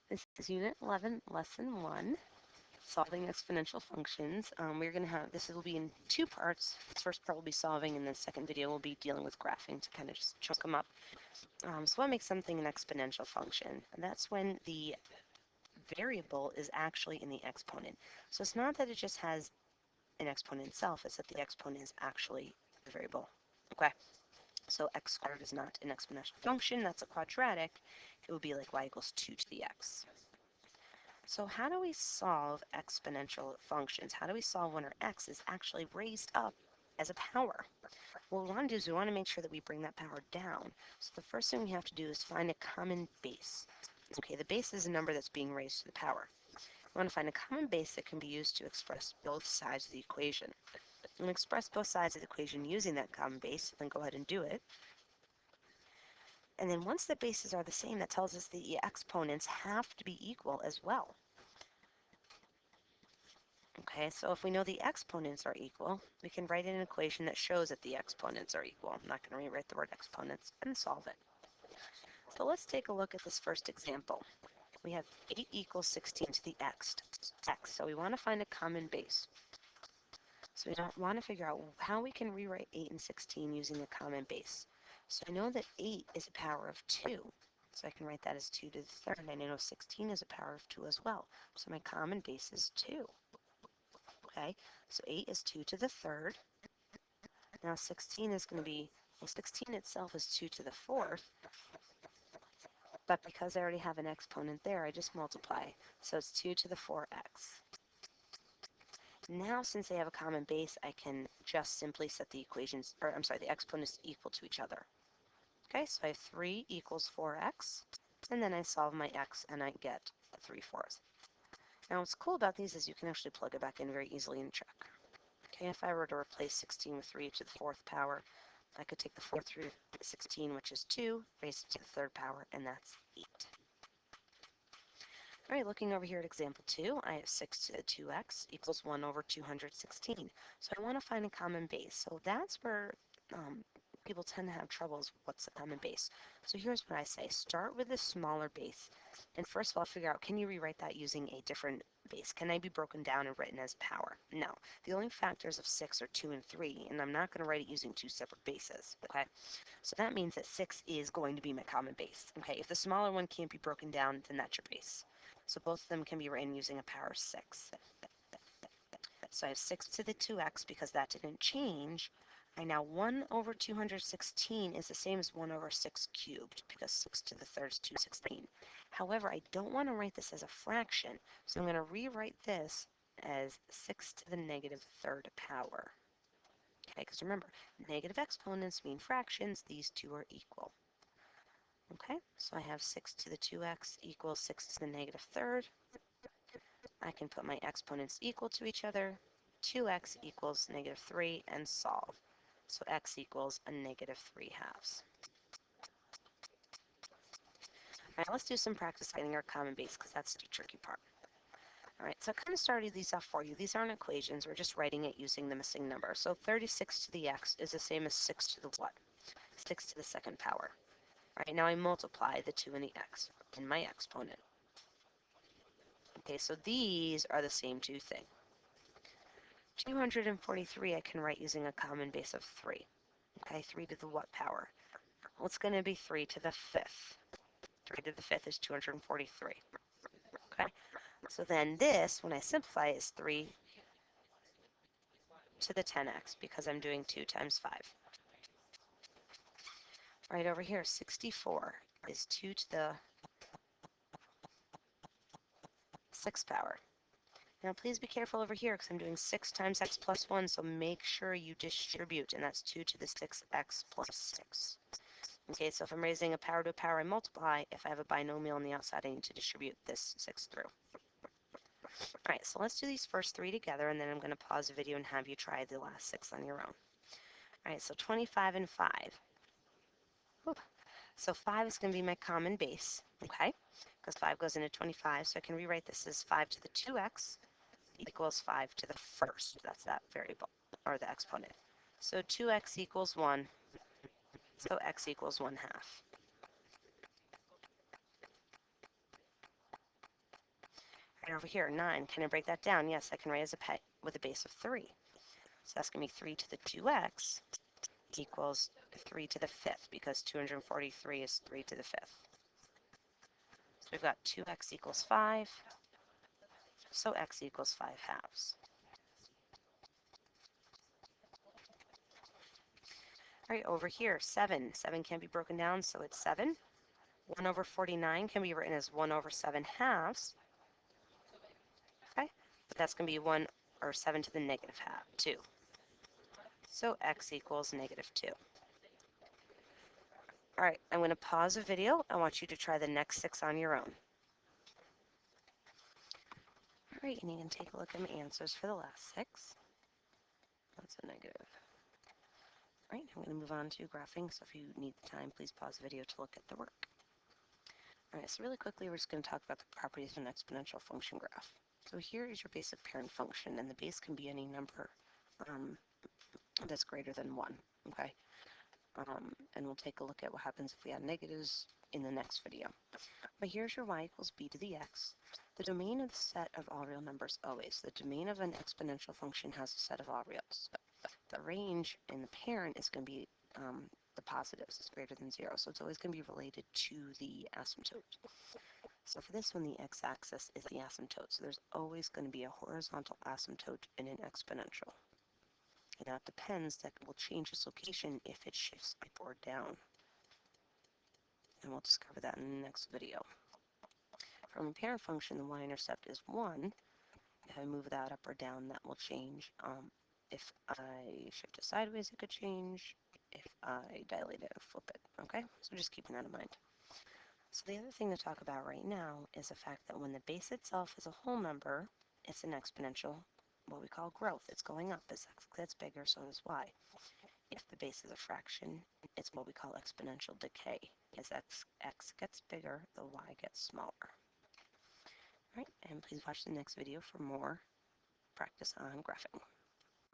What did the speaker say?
This is Unit 11, Lesson 1, Solving Exponential Functions. We're going to have, this will be in two parts. The first part will be solving, and the second video will be dealing with graphing to kind of just chunk them up. So what makes something an exponential function? And that's when the variable is actually in the exponent. So it's not that it just has an exponent itself, it's that the exponent is actually the variable. Okay, so x squared is not an exponential function, that's a quadratic. It would be like y equals 2 to the x. So how do we solve exponential functions? How do we solve when our x is actually raised up as a power? What we want to do is we want to make sure that we bring that power down. So the first thing we have to do is find a common base. Okay, the base is a number that's being raised to the power. We want to find a common base that can be used to express both sides of the equation. And express both sides of the equation using that common base, then go ahead and do it. And then once the bases are the same, that tells us the exponents have to be equal as well. Okay, so if we know the exponents are equal, we can write in an equation that shows that the exponents are equal. I'm not going to rewrite the word exponents and solve it. So let's take a look at this first example. We have 8 equals 16 to the x. So we want to find a common base. So we want to figure out how we can rewrite 8 and 16 using a common base. So I know that 8 is a power of 2. So I can write that as 2 to the third. And I know 16 is a power of 2 as well. So my common base is 2. Okay, so 8 is 2 to the third. Now 16 is going to be, well, 16 itself is 2 to the fourth, but because I already have an exponent there, I just multiply. So it's 2 to the 4x. Now, since they have a common base, I can just simply set the equations, or I'm sorry, the exponents equal to each other. Okay, so I have 3 equals 4x, and then I solve my x, and I get 3/4. Now, what's cool about these is you can actually plug it back in very easily and check. Okay, if I were to replace 16 with 3 to the 4th power, I could take the 4 through 16, which is 2, raise it to the 3rd power, and that's 8. All right, looking over here at example 2, I have 6 to the 2x equals 1 over 216. So I want to find a common base. So that's where people tend to have troubles. What's the common base? So here's what I say. Start with a smaller base. And first of all, figure out, can you rewrite that using a different base? Can I be broken down and written as power? No. The only factors of 6 are 2 and 3, and I'm not going to write it using two separate bases. Okay? So that means that 6 is going to be my common base. Okay? If the smaller one can't be broken down, then that's your base. So both of them can be written using a power of 6. So I have 6 to the 2x because that didn't change. I now 1 over 216 is the same as 1 over 6 cubed because 6 to the third is 216. However, I don't want to write this as a fraction, so I'm going to rewrite this as 6 to the negative third power. Okay, because remember, negative exponents mean fractions. These two are equal. Okay, so I have 6 to the 2x equals 6 to the negative third. I can put my exponents equal to each other. 2x equals negative 3 and solve. So x equals a negative 3/2. All right, let's do some practice getting our common base because that's the tricky part. All right, so I kind of started these off for you. These aren't equations. We're just writing it using the missing number. So 36 to the x is the same as 6 to the what? 6 to the 2nd power. All right, now I multiply the 2 and the x in my exponent. Okay, so these are the same two things. 243 I can write using a common base of 3. Okay, 3 to the what power? Well, it's going to be 3 to the 5th. 3 to the 5th is 243. Okay, so then this, when I simplify, is 3 to the 10x because I'm doing 2 times 5. Right over here, 64 is 2 to the 6th power. Now please be careful over here because I'm doing 6 times x plus 1, so make sure you distribute, and that's 2 to the 6x plus 6. Okay, so if I'm raising a power to a power, I multiply. If I have a binomial on the outside, I need to distribute this 6 through. All right, so let's do these first 3 together, and then I'm going to pause the video and have you try the last 6 on your own. All right, so 25 and 5. Whew. So 5 is going to be my common base, okay, because 5 goes into 25, so I can rewrite this as 5 to the 2x equals 5 to the first. That's that variable, or the exponent. So 2x equals 1, so x equals 1/2. And over here, 9, can I break that down? Yes, I can write as with a base of 3. So that's going to be 3 to the 2x equals 3 to the 5th, because 243 is 3 to the 5th. So we've got 2x equals 5, so x equals 5 halves. All right, over here, 7. 7 can be broken down, so it's 7. 1 over 49 can be written as 1 over 7 halves. Okay, but that's going to be 1 or 7 to the negative half, 2. So x equals negative 2. All right, I'm going to pause the video. I want you to try the next 6 on your own. All right, and you can take a look at my answers for the last 6. That's a negative. All right, I'm going to move on to graphing, so if you need the time, please pause the video to look at the work. All right, so really quickly, we're just going to talk about the properties of an exponential function graph. So here is your basic parent function, and the base can be any number that's greater than 1, okay? And we'll take a look at what happens if we add negatives in the next video. But here's your y equals b to the x. The domain of the set of all real numbers always. The domain of an exponential function has a set of all reals. The range in the parent is going to be the positives. It's greater than 0, so it's always going to be related to the asymptote. So for this one, the x-axis is the asymptote. So there's always going to be a horizontal asymptote in an exponential. Now it depends, that will change its location if it shifts up or down. And we'll discover that in the next video. From a parent function, the y-intercept is 1. If I move that up or down, that will change. If I shift it sideways, it could change. If I dilate it, flip it. Okay, so just keeping that in mind. So the other thing to talk about right now is the fact that when the base itself is a whole number, it's an exponential, what we call growth. It's going up. As x gets bigger, so does y. If the base is a fraction, it's what we call exponential decay. As x gets bigger, the y gets smaller. All right, and please watch the next video for more practice on graphing.